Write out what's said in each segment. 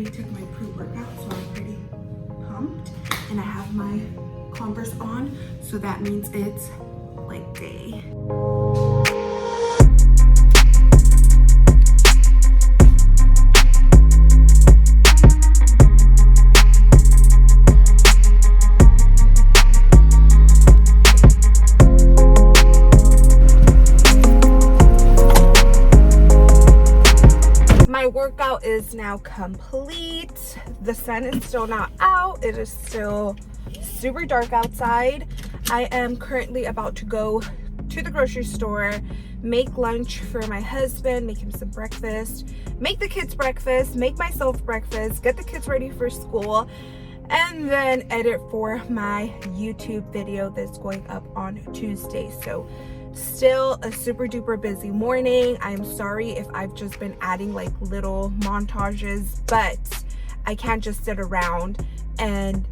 already took my pre-workout, so I'm pretty pumped. And I have my Converse on, so that means it's leg day. Workout is now complete. The sun is still not out. It is still super dark outside. I am currently about to go to the grocery store, make lunch for my husband, make him some breakfast, make the kids breakfast, make myself breakfast, get the kids ready for school, and then edit for my YouTube video that's going up on Tuesday. So still a super duper busy morning. I'm sorry if I've just been adding like little montages, but I can't just sit around and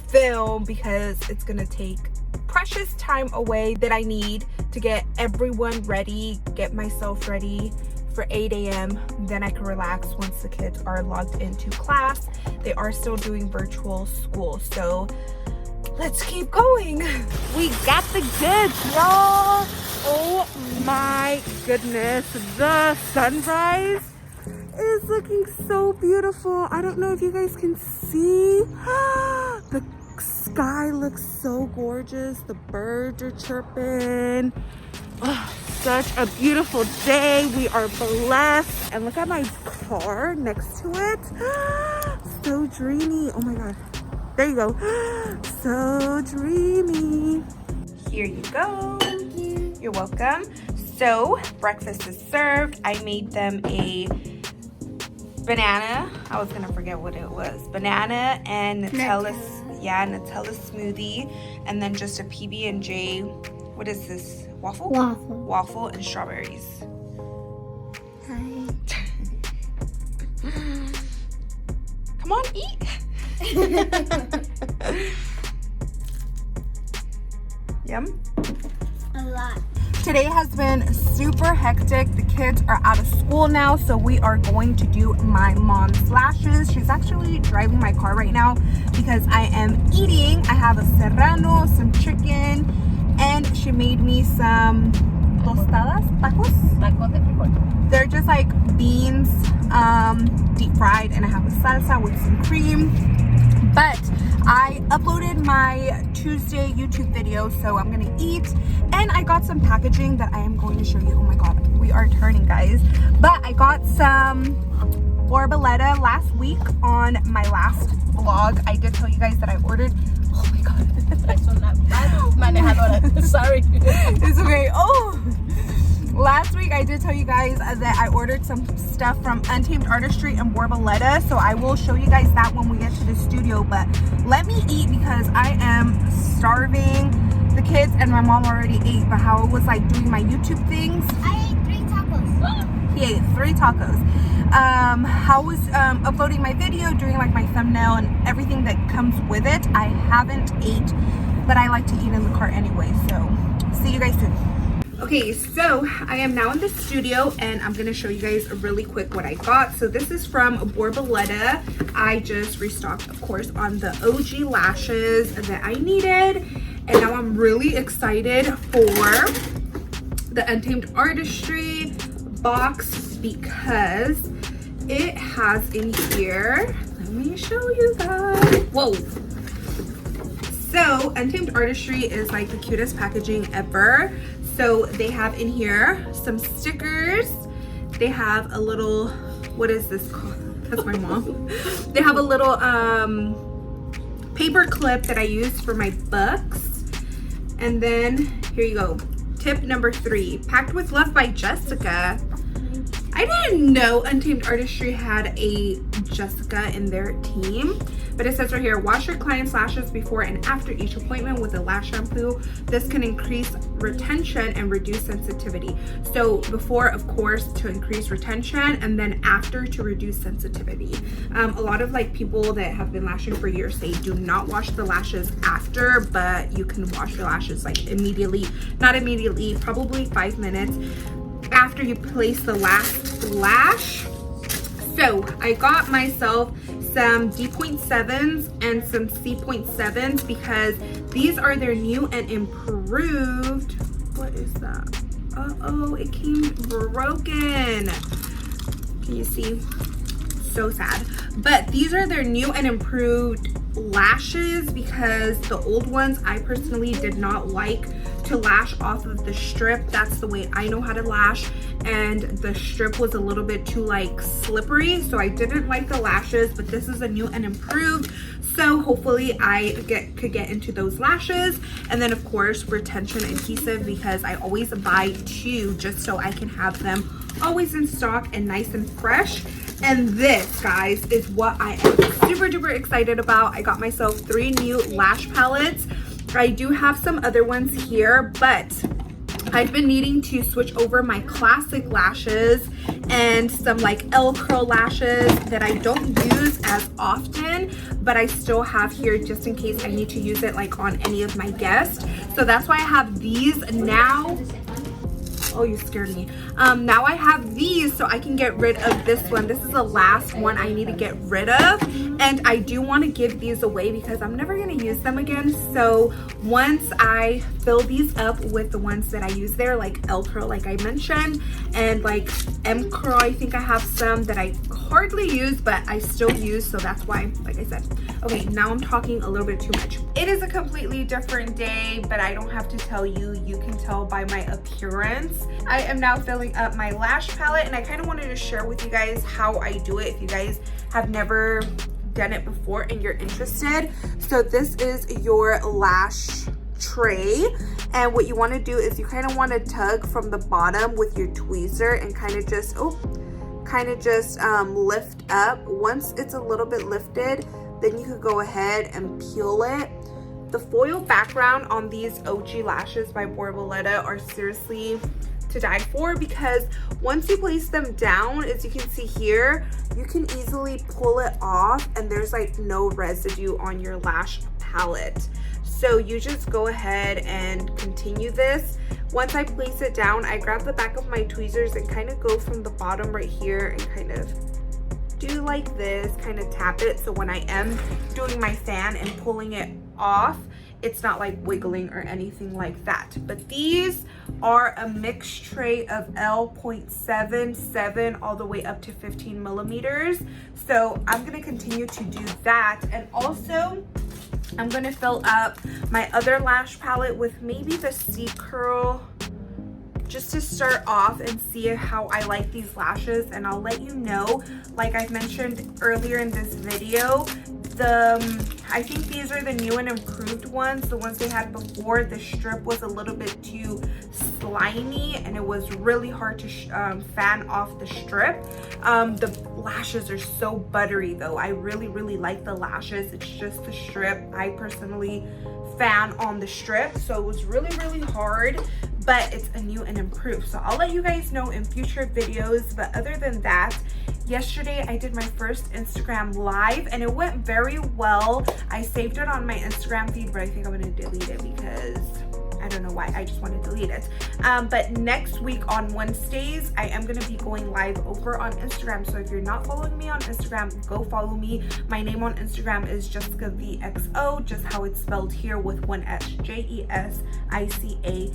film because it's gonna take precious time away that I need to get everyone ready, get myself ready for 8 a.m. Then I can relax once the kids are logged into class. They are still doing virtual school, so let's keep going. We got the goods, y'all. Oh my goodness, the sunrise is looking so beautiful. I don't know if you guys can see. The sky looks so gorgeous. The birds are chirping. Oh, such a beautiful day. We are blessed. And look at my car next to it. So dreamy. Oh my God. There you go. So dreamy. Here you go. Thank you. You're welcome. So breakfast is served. I made them a banana. I was gonna forget what it was. Banana and Nutella. Yeah, Nutella smoothie, and then just a PB&J. What is this? Waffle? Waffle and strawberries. Hi. Come on, eat. Yum. A lot. Today has been super hectic. The kids are out of school now, so we are going to do my mom's lashes. She's actually driving my car right now because I am eating. I have a serrano, some chicken, and she made me some tostadas, tacos. Tacos de frijol. They're just like beans, deep fried, and I have a salsa with some cream. But I uploaded my Tuesday YouTube video, so I'm gonna eat. And I got some packaging that I am going to show you. Oh my God, we are turning, guys. But I got some 𝑽𝑰𝑫𝑬𝑶𝑺 last week on my last vlog. I did tell you guys that I ordered. Oh my God. Sorry. It's okay. Oh. Last week I did tell you guys that I ordered some stuff from Untamed Artistry and 𝑽𝑰№𝑠, so I will show you guys that when we get to the studio. But let me eat because I am starving. The kids and my mom already ate, but how it was like doing my YouTube things. I ate 3 tacos. He ate 3 tacos. How was uploading my video, doing like my thumbnail and everything that comes with it. I haven't ate, but I like to eat in the car anyway, so see you guys soon. Okay, so I am now in the studio and I'm gonna show you guys really quick what I got. So this is from 𝑽𝑰𝑫𝑬𝑶𝑺. I just restocked, of course, on the OG lashes that I needed. And now I'm really excited for the Untamed Artistry box because it has in here, let me show you guys. Whoa. So Untamed Artistry is like the cutest packaging ever. So they have in here some stickers. They have a little, what is this called? That's my mom. They have a little paper clip that I use for my books. And then here you go. Tip number 3, packed with love by Jessica. I didn't know Untamed Artistry had a Jessica in their team, but it says right here, wash your client's lashes before and after each appointment with a lash shampoo. This can increase retention and reduce sensitivity. So before, of course, to increase retention, and then after to reduce sensitivity. A lot of like people that have been lashing for years say do not wash the lashes after, but you can wash your lashes like immediately, not immediately, probably 5 minutes after you place the last lash. So I got myself some D.7s and some C.7s because these are their new and improved. What is that? Uh-oh, it came broken. Can you see? So sad. But these are their new and improved lashes because the old ones I personally did not like to lash off of the strip. That's the way I know how to lash, and the strip was a little bit too like slippery, so I didn't like the lashes. But this is a new and improved, so hopefully I could get into those lashes. And then of course retention adhesive because I always buy 2 just so I can have them always in stock and nice and fresh. And this, guys, is what I am super duper excited about. I got myself 3 new lash palettes. I do have some other ones here, but I've been needing to switch over my classic lashes and some like L curl lashes that I don't use as often, but I still have here just in case I need to use it like on any of my guests. So that's why I have these now. Oh, you scared me. Now I have these so I can get rid of this one. This is the last one I need to get rid of, and I do want to give these away because I'm never going to use them again. So once I fill these up with the ones that I use there, like L curl like I mentioned, and like M curl, I think I have some that I hardly use but I still use, so that's why, like I said. Okay, now I'm talking a little bit too much. It is a completely different day, but I don't have to tell you, you can tell by my appearance. I am now filling up my lash palette, and I kind of wanted to share with you guys how I do it if you guys have never done it before and you're interested. So this is your lash tray, and what you want to do is you kind of want to tug from the bottom with your tweezer and kind of just lift up. Once it's a little bit lifted, then you could go ahead and peel it. The foil background on these OG lashes by 𝑽𝑰_𝑫𝑬𝑒 are seriously to die for, because once you place them down, as you can see here, you can easily pull it off and there's like no residue on your lash palette. So you just go ahead and continue this. Once I place it down, I grab the back of my tweezers and kind of go from the bottom right here and kind of do like this, kind of tap it, so when I am doing my fan and pulling it off, it's not like wiggling or anything like that. But these are a mixed tray of L.77 all the way up to 15 millimeters. So I'm going to continue to do that. And also I'm going to fill up my other lash palette with maybe the C curl, just to start off and see how I like these lashes. And I'll let you know, like I mentioned earlier in this video, I think these are the new and improved ones. The ones they had before, the strip was a little bit too slimy and it was really hard to fan off the strip. The lashes are so buttery though. I really like the lashes. It's just the strip. I personally fan on the strip, so it was really hard, but it's a new and improved. So I'll let you guys know in future videos. But other than that, yesterday I did my first Instagram live and it went very well. I saved it on my Instagram feed, but I think I'm going to delete it because I don't know why, I just want to delete it. But next week on Wednesdays, I am going to be going live over on Instagram. So if you're not following me on Instagram, go follow me. My name on Instagram is JesicaVXO, just how it's spelled here with one S, JESICAVXO,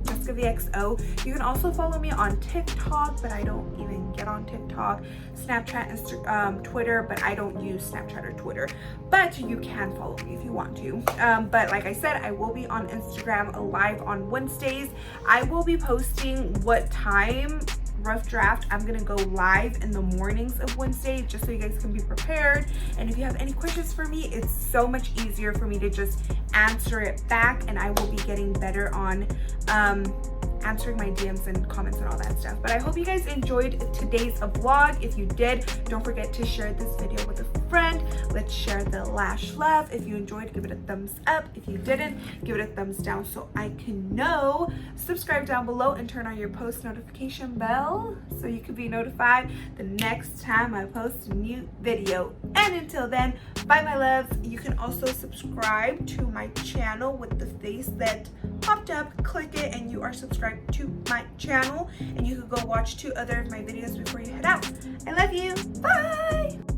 JesicaVXO. You can also follow me on TikTok, but I don't even get on TikTok. Snapchat, Twitter, but I don't use Snapchat or Twitter. But you can follow me if you want to. But like I said, I will be on Instagram live on Wednesdays. I will be posting what time, rough draft, I'm gonna go live in the mornings of Wednesday, just so you guys can be prepared. And if you have any questions for me, it's so much easier for me to just answer it back, and I will be getting better on answering my DMs and comments and all that stuff. But I hope you guys enjoyed today's vlog. If you did, don't forget to share this video with a friend. Let's share the lash love. If you enjoyed, give it a thumbs up. If you didn't, give it a thumbs down so I can know. Subscribe down below and turn on your post notification bell so you can be notified the next time I post a new video. And until then, bye my loves. You can also subscribe to my channel with the face that popped up, click it, and you are subscribed to my channel, and you can go watch 2 other of my videos before you head out. I love you. Bye.